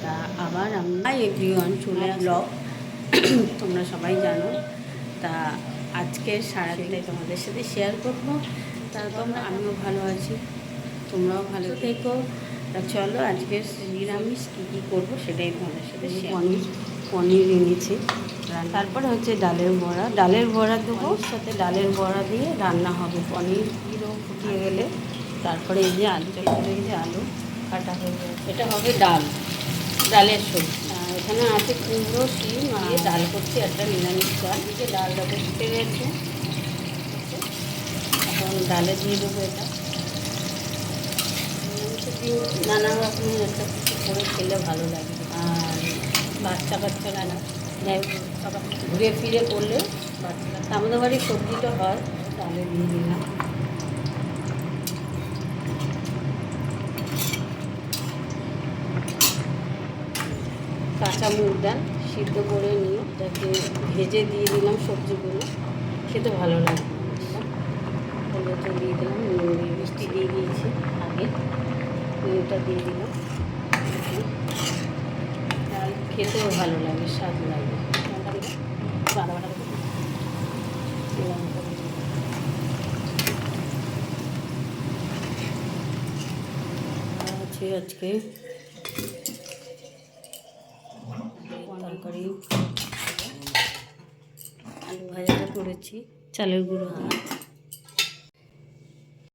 তা আবার আমরা এভরিওয়ান চলে ব্লগ তোমরা সবাই জানো। তা আজকের সারাদিনটাই তোমাদের সাথে শেয়ার করব। তা তোমরা আমিও ভালো আছি, তোমরাও ভালো থেকো। তা চলো আজকে নিরামিষ কী করবো সেটাই তোমাদের সাথে পনির এনেছি। তারপরে হচ্ছে ডালের বড়া দেবো, সাথে ডালের বড়া দিয়ে রান্না হবে। পনির ফুটিয়ে গেলে তারপরে এই যে আলু কাটা হয়ে যাবে, এটা হবে ডালের সবজি। এখানে আছে কুমড়ো, শিম দিয়ে ডাল করছি, একটা নিরামিষ ডাল। দিকে ডালটা ফুটে গেছে, এখন ডালে দিয়ে দেবো এটা। নানা রকমের একটা কিছু করে খেলে ভালো লাগে, আর বাচ্চারা না যাই সবাই ঘুরে ফিরে করলে বাচ্চারা। আমাদের বাড়ির সবজিটা হয়, ডালে দিয়ে দিলাম। কাঁচা মুগ ডাল সিদ্ধ করে নিয়ে তাকে ভেজে দিয়ে দিলাম সবজিগুলো, খেতে ভালো লাগে। হলুদটা দিয়ে দিলাম, মিষ্টি দিয়ে দিয়েছি আগে, নুনটা দিয়ে দিলাম। ডাল খেতেও ভালো লাগে, স্বাদ লাগে। আছে আজকে তরকারি, আলু ভাজাটা করেছি চালের গুঁড়ো দিয়ে।